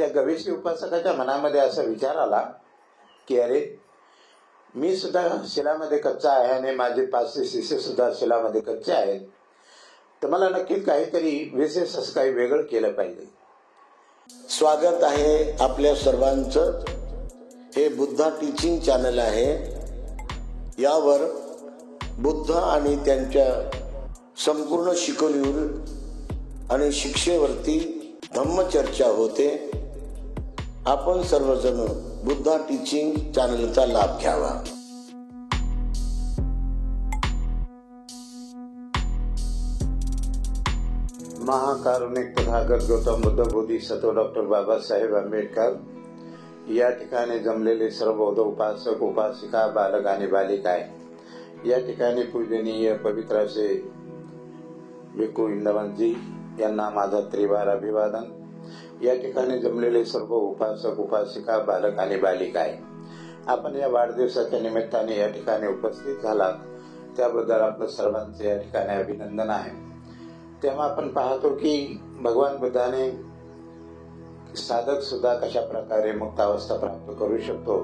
त्या गवेशी उपासकाच्या मनामध्ये असा विचार आला की अरे, मी सुद्धा शिलामध्ये कच्चा आहे आणि माझे 500 शिष्य सुद्धा शिलामध्ये कच्चे आहेत, तर मला नक्कीच काहीतरी विशेष असं काही वेगळं केलं पाहिजे. स्वागत आहे आपल्या सर्वांचं. हे बुद्धा टीचिंग चॅनल आहे. यावर बुद्ध आणि त्यांच्या संपूर्ण शिकवणीवर आणि शिक्षेवरती धम्मचर्चा होते. आपण सर्वजण बुद्धा टीचिंग चॅनलचा लाभ घ्यावा. महाकारुणिक तथागत गौतम बुद्ध बोधिसत्व डॉक्टर बाबासाहेब आंबेडकर या ठिकाणी जमलेले सर्व बौद्ध उपासक उपासिका बालक आणि बालिका आहे. या ठिकाणी पूजनीय पवित्र असे भिक्खू इंदवंतजी यांना माझा त्रिवार अभिवादन. या ठिकाणी जमलेले सर्व उपासक उपासिका बालक आणि बालिका आहे. आपण या वाढदिवसाच्या निमित्ताने या ठिकाणी उपस्थित झालात त्याबद्दल आपलं सर्वांचे या ठिकाणी अभिनंदन आहे. तेव्हा आपण पाहतो की भगवान बुद्धाने साधक सुद्धा कशा प्रकारे मुक्तावस्था प्राप्त करू शकतो,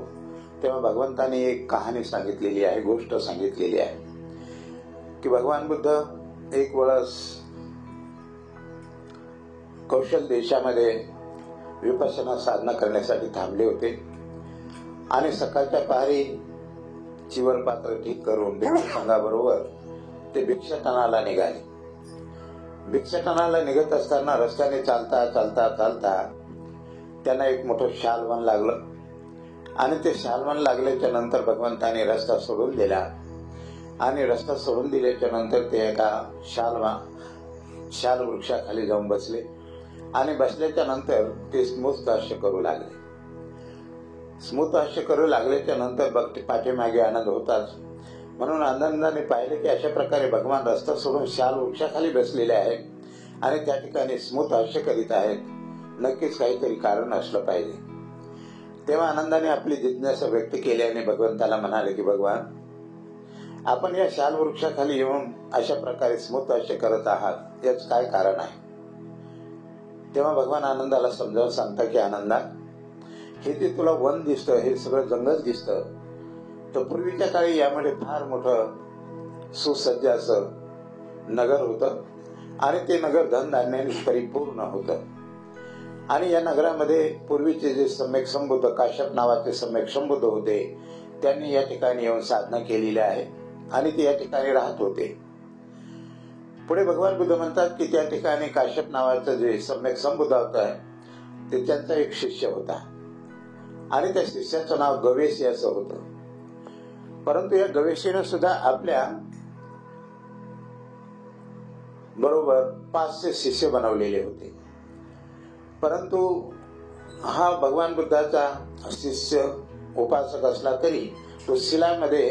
तेव्हा भगवंताने एक कहाणी सांगितलेली आहे, गोष्ट सांगितलेली आहे की भगवान बुद्ध एक वेळेस कौशल देशामध्ये विपश्यना साधना करण्यासाठी थांबले होते आणि सकाळच्या पहारी चिवर पात्र ठीक करून भिक्षू संघाबरोबर ते भिक्षाटनाला निघाले. भिक्षाटनाला निघत असताना रस्त्याने चालता चालता चालता त्यांना एक मोठं शालवन लागलं आणि ते शालवन लागल्याच्या नंतर भगवंताने रस्ता सोडून दिला आणि रस्ता सोडून दिल्याच्या नंतर ते एका शाल वृक्षाखाली जाऊन बसले आणि बसल्याच्या नंतर ते स्मूथ हास्य करू लागले. स्मूथ हास्य करू लागल्याच्या नंतर भक्ती पाठीमागे आनंद होताच, म्हणून आनंदाने पाहिले की अशा प्रकारे भगवान रस्ता सोडून शाल वृक्षाखाली बसलेले आहेत आणि त्या ठिकाणी स्मूथ हास्य करीत आहेत. नक्कीच काहीतरी कारण असलं पाहिजे. तेव्हा आनंदाने आपली जिज्ञासा व्यक्त केल्याने भगवंताला म्हणाले की भगवान, आपण या शाल वृक्षाखाली येऊन अशा प्रकारे स्मूथ हास्य करत आहात, याच काय कारण आहे? तेव्हा भगवान आनंदाला समजावून सांगता की आनंदा, हे जे तुला वन दिसतं हे सगळं जंगल दिसतं, तर पूर्वीच्या काळी यामध्ये फार मोठं सुसज्ज असं नगर होतं आणि ते नगर धनधान्याने परिपूर्ण होतं. आणि या नगरामध्ये पूर्वीचे जे सम्यक संबुद्ध काश्यप नावाचे सम्यक संबुद्ध होते, त्यांनी या ठिकाणी येऊन साधना केलेली आहे आणि ते या ठिकाणी राहत होते. पुढे भगवान बुद्ध म्हणतात की त्या ठिकाणी काश्यप नावाचं जे सम्यक संबुद्ध होता ते त्यांचा एक शिष्य होता आणि त्या शिष्याचं नाव गवेशी असं होतं. परंतु या गवेशीनं सुद्धा आपल्या बरोबर 500 शिष्य बनवलेले होते. परंतु हा भगवान बुद्धाचा शिष्य उपासक असला तरी तो शिलामध्ये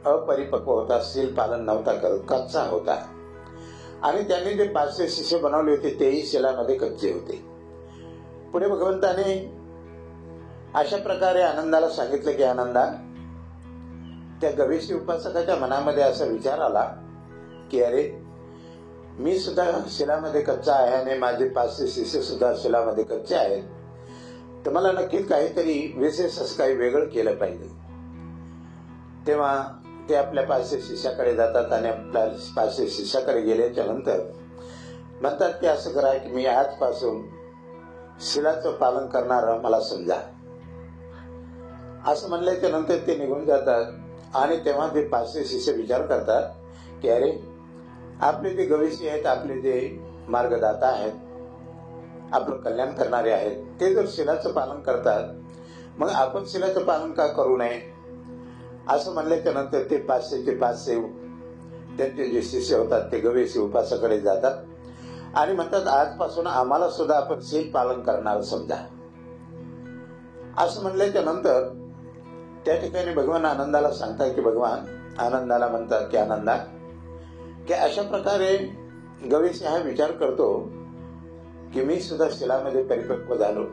अपरिपक्व होता, शील पालन नव्हता करत, कच्चा होता आणि त्यांनी जे 500 शिष्य बनवले होते तेही शिलामध्ये कच्चे होते. पुढे भगवंताने अशा प्रकारे आनंदाला सांगितलं की आनंदा, त्या गवेशी उपासकाच्या मनामध्ये असा विचार आला की अरे, मी सुद्धा शिलामध्ये कच्चा आहे आणि माझे 500 शिष्य सुद्धा शिलामध्ये कच्चे आहेत, तर मला नक्कीच काहीतरी विशेष असं काही वेगळं केलं पाहिजे. तेव्हा ते आपल्या 500 शिष्याकडे जातात आणि आपल्या 500 शिष्याकडे गेल्याच्या नंतर म्हणतात की असं करा की मी आजपासून शिलाचं पालन करणारा मला समजा. असं म्हणल्याच्या नंतर ते निघून जातात आणि तेव्हा ते 500 शिष्य विचार करतात की अरे, आपले जे गवेशी आहेत, आपले जे मार्गदाता आहेत, आपलं कल्याण करणारे आहेत, ते जर शिलाचं पालन करतात, मग आपण शिलाचं पालन का करू नये? असं म्हणल्याच्या नंतर ते 500चे 500 त्यांचे जे शिष्य होतात ते गवेशी उपासकाकडे जातात आणि म्हणतात आजपासून आम्हाला सुद्धा आपण शील पालन करणार समजा. असं म्हणल्याच्या नंतर त्या ठिकाणी भगवान आनंदाला सांगतात की भगवान आनंदाला म्हणतात की आनंदा, की अशा प्रकारे गवेशी हा विचार करतो की मी सुद्धा शिलामध्ये परिपक्व झालो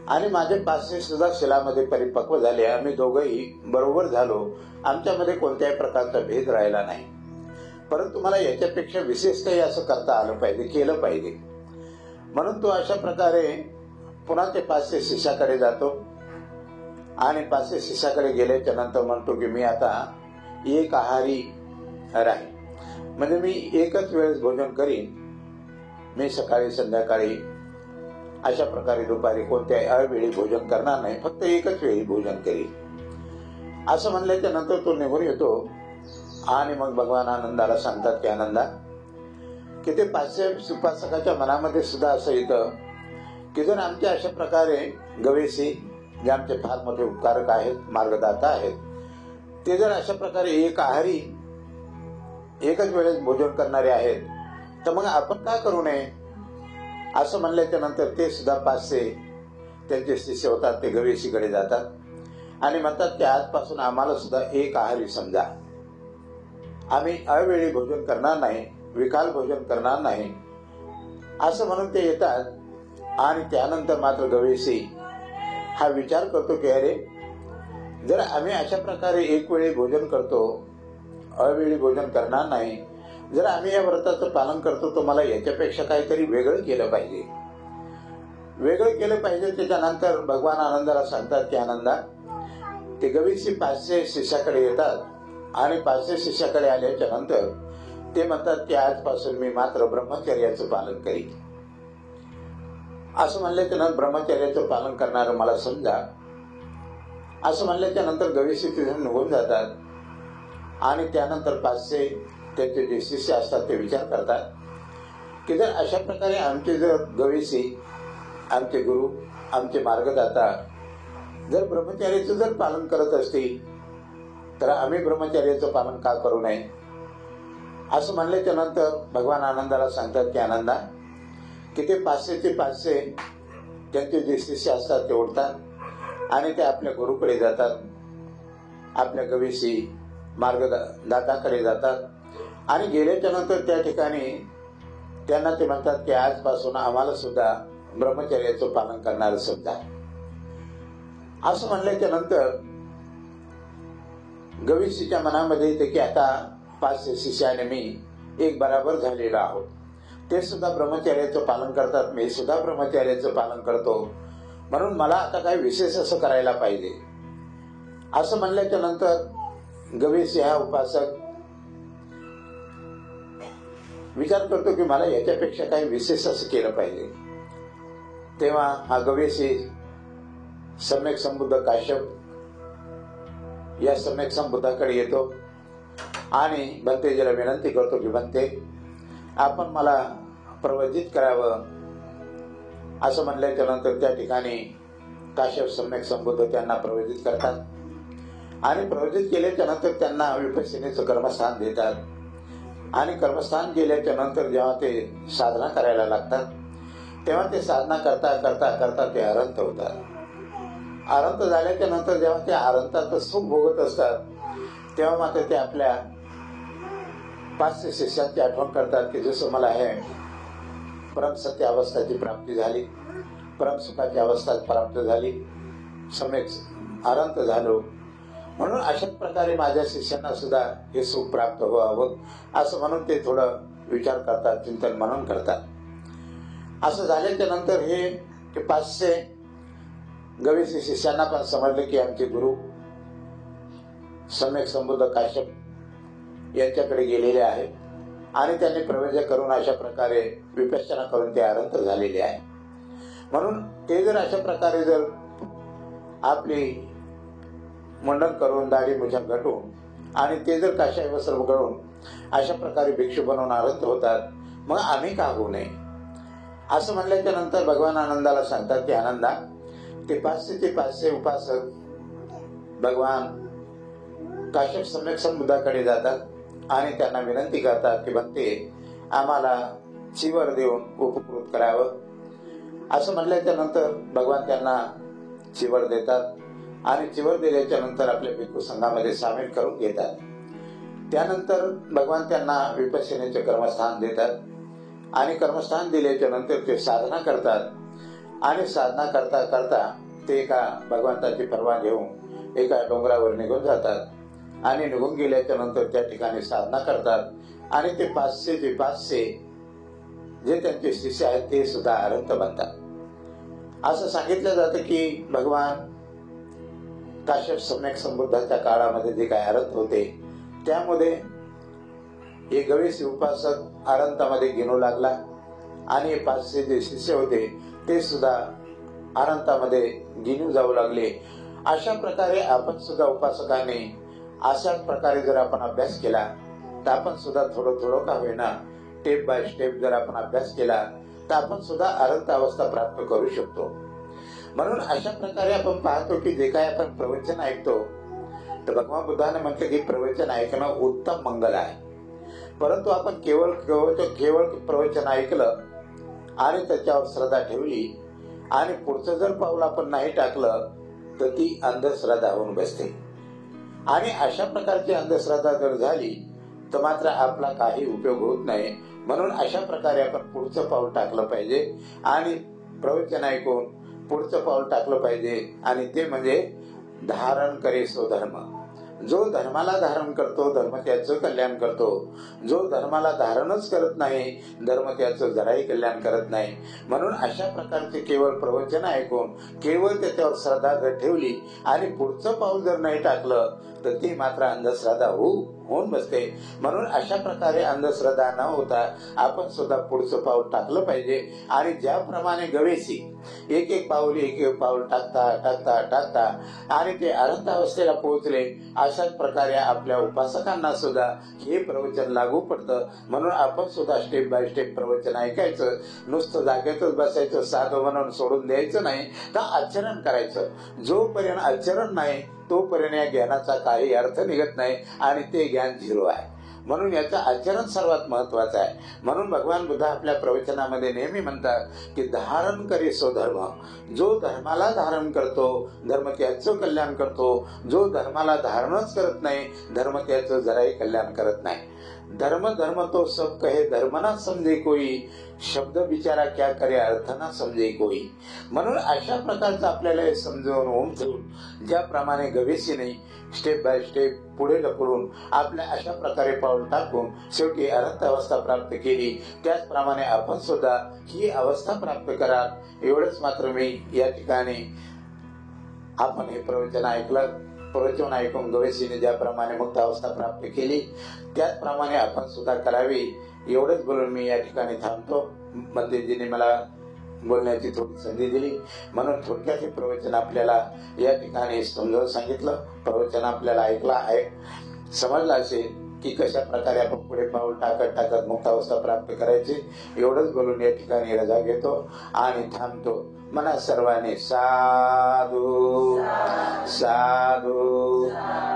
आणि माझे 500 सुद्धा शिलामध्ये परिपक्व झाले, आम्ही दोघंही बरोबर झालो, आमच्यामध्ये कोणत्याही प्रकारचा भेद राहिला नाही. परंतु मला याच्यापेक्षा विशेष काही असं करता आलं पाहिजे, केलं पाहिजे. म्हणून तो अशा प्रकारे पुन्हा ते 500 शिष्याकडे जातो आणि 500 शिष्याकडे गेल्याच्या नंतर म्हणतो की मी आता एक आहारी राहील, म्हणजे मी एकच वेळेस भोजन करीन, मी सकाळी संध्याकाळी अशा प्रकारे दुपारी कोणत्याही अवेळी भोजन करणार नाही, फक्त एकच वेळी भोजन करीन असं म्हणल्याच्या नंतर तो निघून येतो. आणि मग भगवान आनंदाला सांगतात की आनंदा, की ते 500 उपासकाच्या मनामध्ये सुद्धा असं येतं की जर आमच्या अशा प्रकारे गवेसी जे आमचे फार मोठे उपकारक आहेत, मार्गदाता आहेत, ते जर अशा प्रकारे एक आहारी एकच वेळेस भोजन करणारे आहेत, तर मग आपण का करू नये असं म्हणल्याच्या नंतर ते सुद्धा 500 त्यांचे शिष्य होतात ते गवेसीकडे जातात आणि म्हणतात की आजपासून आम्हाला सुद्धा एक आहारी समजा, आम्ही अवेळी भोजन करणार नाही, विकाल भोजन करणार नाही असं म्हणून ते येतात. आणि त्यानंतर मात्र गवेसी हा विचार करतो की अरे, जर आम्ही अशा प्रकारे एक वेळी भोजन करतो, अवेळी भोजन करणार नाही, जर आम्ही या व्रताचं पालन करतो तर मला याच्यापेक्षा काहीतरी वेगळं केलं पाहिजे, वेगळं केलं पाहिजे. त्याच्यानंतर भगवान आनंदाला सांगतात की आनंदा, ते गवेसी 500 शिष्याकडे येतात आणि 500 शिष्याकडे आल्याच्या नंतर ते म्हणतात की आजपासून मी मात्र ब्रह्मचर्याचं पालन करीन असं म्हणल्याच्या नंतर ब्रह्मचर्याचं पालन करणारं मला समजा असं म्हणल्याच्या नंतर गवेसी तिथून निघून जातात. आणि त्यानंतर 500 त्यांचे जे शिष्य असतात ते विचार करतात की जर अशा प्रकारे आमचे जर गवेसी, आमचे गुरु, आमचे मार्गदाता जर ब्रह्मचर्याचं जर पालन करत असतील तर आम्ही ब्रह्मचर्याचं पालन का करू नये असं म्हणल्याच्या नंतर भगवान आनंदाला सांगतात की आनंदा, की ते 500चे 500 त्यांचे जे शिष्य असतात ते उठतात आणि ते आपल्या गुरुकडे जातात, आपल्या गवेसी मार्गदाताकडे जातात आणि गेल्याच्या नंतर त्या ठिकाणी त्यांना ते म्हणतात की आजपासून आम्हाला सुद्धा ब्रह्मचर्याचं पालन करणारं समजा असं म्हणल्याच्या नंतर गवेसीच्या मनामध्ये येते की आता 500 शिष्याने मी एक बराबर झालेलो आहोत, ते सुद्धा ब्रह्मचर्याचं पालन करतात, मी सुद्धा ब्रह्मचर्याचं पालन करतो, म्हणून मला आता काही विशेष असं करायला पाहिजे असं म्हणल्याच्या नंतर गवेसी हा उपासक विचार करतो की मला याच्यापेक्षा काही विशेष असं केलं पाहिजे. तेव्हा हा गवेसी सम्यक संबुद्ध काश्यप या सम्यक संबुद्धाकडे येतो आणि भंतेजीला विनंती करतो की भंते, आपण मला प्रवचित करावं असं म्हणल्याच्या नंतर त्या ठिकाणी काश्यप सम्यक संबुद्ध त्यांना प्रवचित करतात आणि प्रवचित केल्याच्या नंतर त्यांना विपश्यनेचं कर्मस्थान देतात आणि कर्मस्थान केल्याच्या नंतर जेव्हा ते साधना करायला लागतात तेव्हा ते साधना करता करता करता ते अरंत होतात. अरंत झाल्याच्या नंतर जेव्हा ते अरंताचं सुख भोगत असतात तेव्हा मात्र ते आपल्या 500 शिष्यांची आठवण करतात की जसं मला हे परमसत्य अवस्थाची प्राप्ती झाली, परमसुखाची अवस्था प्राप्त झाली, सम्यक अरंत झालो, म्हणून अशाच प्रकारे माझ्या शिष्यांना सुद्धा हे सुख प्राप्त व्हावं असं म्हणून ते थोडं विचार करतात, चिंतन मनन करतात. असं झाल्याच्या नंतर हे 500 गवेसी शिष्यांना पण समजले की आमचे गुरु सम्यक संबुद्ध काश्यप यांच्याकडे गेलेले आहेत आणि त्यांनी प्रवेश करून अशा प्रकारे विपश्यना करून ते अरंत झालेले आहे. म्हणून ते जर अशा प्रकारे जर आपली मंडन करून दाढी मुछा घटून आणि ते जर काशाय वस्त्र घालून अशा प्रकारे भिक्षू बनवून अरंत होतात, मग आम्ही का होऊ नये असं म्हणल्याच्या नंतर भगवान आनंदाला सांगतात की आनंदा, ते 500चे 500 उपासक भगवान काश्यप सम्यक संबुद्धाकडे जातात आणि त्यांना विनंती करतात की भक्ते, आम्हाला चिवर देऊन उपकृत करावं असं म्हणल्याच्या नंतर भगवान त्यांना चिवर देतात आणि चिवर दिल्याच्या नंतर आपल्या भिक्खू संघामध्ये सामील करून घेतात. त्यानंतर भगवान त्यांना विपश्यनेचे कर्मस्थान देतात आणि कर्मस्थान दिल्याच्या नंतर ते साधना करतात आणि साधना करता करता ते एका भगवंताची परवा घेऊन एका डोंगरावर निघून जातात आणि निघून गेल्याच्या नंतर त्या ठिकाणी साधना करतात आणि ते 500चे 500 जे त्यांचे शिष्य आहेत ते सुद्धा अरंत बनतात. असं सांगितलं जातं की भगवान काश्यप सम्यक संबुद्धाच्या काळामध्ये जे काय अरंत होते त्यामध्ये हे गवेसी उपासक अरंतामध्ये गिनू लागला आणि 500 जे शिष्य होते ते सुद्धा अनंतामध्ये गिनू जाऊ लागले. अशा प्रकारे आपण सुद्धा उपासकाने अशाच प्रकारे जर आपण अभ्यास केला तर आपण सुद्धा थोडं का होईना स्टेप बाय स्टेप जर आपण अभ्यास केला तर आपण सुद्धा अनंत अवस्था प्राप्त करू शकतो. म्हणून अशा प्रकारे आपण पाहतो की जे काय आपण प्रवचन ऐकतो तर भगवान बुद्धाने म्हटलं की प्रवचन ऐकणं उत्तम मंगल आहे. परंतु आपण केवळ प्रवचन ऐकलं आणि त्याच्यावर श्रद्धा ठेवली आणि पुढचं जर पाऊल आपण नाही टाकलं तर ती अंधश्रद्धा होऊन बसते. आणि अशा प्रकारची अंधश्रद्धा जर झाली तर मात्र आपला काही उपयोग होत नाही. म्हणून अशा प्रकारे आपण पुढचं पाऊल टाकलं पाहिजे आणि प्रवचन ऐकून पुढचं पाऊल टाकलं पाहिजे. आणि ते म्हणजे धारण करे सो धर्म. जो धर्माला धारण करतो धर्म त्याचं कल्याण करतो. जो धर्माला धारणच करत नाही धर्म त्याचं जराही कल्याण करत नाही. म्हणून अशा प्रकारचे केवळ प्रवचन ऐकून केवळ त्याच्यावर श्रद्धा जर ठेवली आणि पुढचं पाऊल जर नाही टाकलं तर ती मात्र अंधश्रद्धा होऊन बसते. म्हणून अशा प्रकारे अंधश्रद्धा न होता आपण सुद्धा पुढचं पाऊल टाकलं पाहिजे. आणि ज्याप्रमाणे गवेसी एक एक पाऊल टाकता आणि ते अनंत अवस्थेला पोहोचले अशाच प्रकारे आपल्या उपासकांना सुद्धा हे प्रवचन लागू पडतं. म्हणून आपण सुद्धा स्टेप बाय स्टेप प्रवचन ऐकायचं. नुसतं जागेतच बसायचं साधं म्हणून सोडून द्यायचं नाही तर आचरण करायचं. जोपर्यंत आचरण नाही तोपर्यंत या ज्ञानाचा काही अर्थ निघत नाही आणि ते ज्ञान झिरो आहे. म्हणून याचं आचरण सर्वात महत्वाचं आहे. म्हणून भगवान बुद्ध आपल्या प्रवचनामध्ये नेहमी म्हणतात की धारण करे सो धर्म. जो धर्माला धारण करतो धर्म त्याचं कल्याण करतो. जो धर्माला धारणच करत नाही धर्म त्याचं जराही कल्याण करत नाही. धर्म धर्म तो सब कहे धर्म ना समजे कोई. शब्द बिचारा क्या करे अर्थ ना समजे कोई. म्हणून अशा प्रकारचं आपल्याला हे समजून उमजून ज्याप्रमाणे गवेसीने स्टेप बाय स्टेप पुढे ढकलून आपल्या अशा प्रकारे पाऊल टाकून शेवटी अनंत अवस्था प्राप्त केली त्याचप्रमाणे आपण सुद्धा ही अवस्था प्राप्त करा. एवढंच मात्र मी या ठिकाणी आपण हे प्रवचन ऐकलं. प्रवचन ऐकून गवेसीने ज्याप्रमाणे मुक्त अवस्था प्राप्त केली त्याचप्रमाणे आपण सुद्धा करावी. एवढंच बोलून मी या ठिकाणी थांबतो. मंदिरजीने मला बोलण्याची थोडी संधी दिली म्हणून थोडक्यात हे प्रवचन आपल्याला या ठिकाणी समजावून सांगितलं. प्रवचन आपल्याला समजलं असेल की कशा प्रकारे आपण पुढे पाऊल टाकत मुक्त अवस्था प्राप्त करायची. एवढंच बोलून या ठिकाणी रजा घेतो आणि थांबतो. मना सर्वांनी साधू साधू.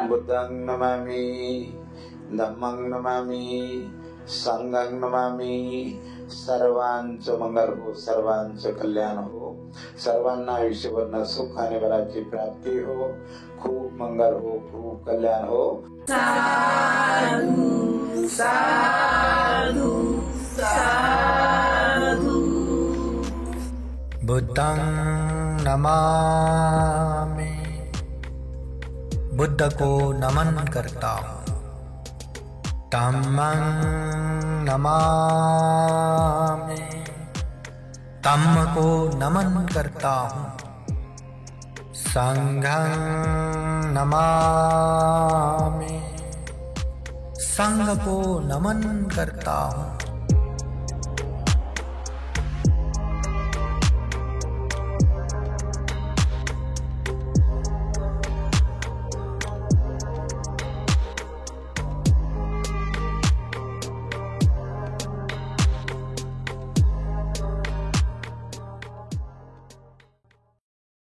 बुद्धं नमामि धम्मं नमामि संघं नमामि. सर्वांचं मंगल हो, सर्वांचं कल्याण हो, सर्वांना आयुष्यभर सुख आणि बलाची प्राप्ती हो. खूप मंगल हो, खूप कल्याण हो. साधू साधू साधू. बुद्धं नमामि. बुद्ध को नमन करता हूँ. धम्मं नमामि. धम्म को नमन करता हूँ. संघं नमामि. संघ को नमन करता हूँ.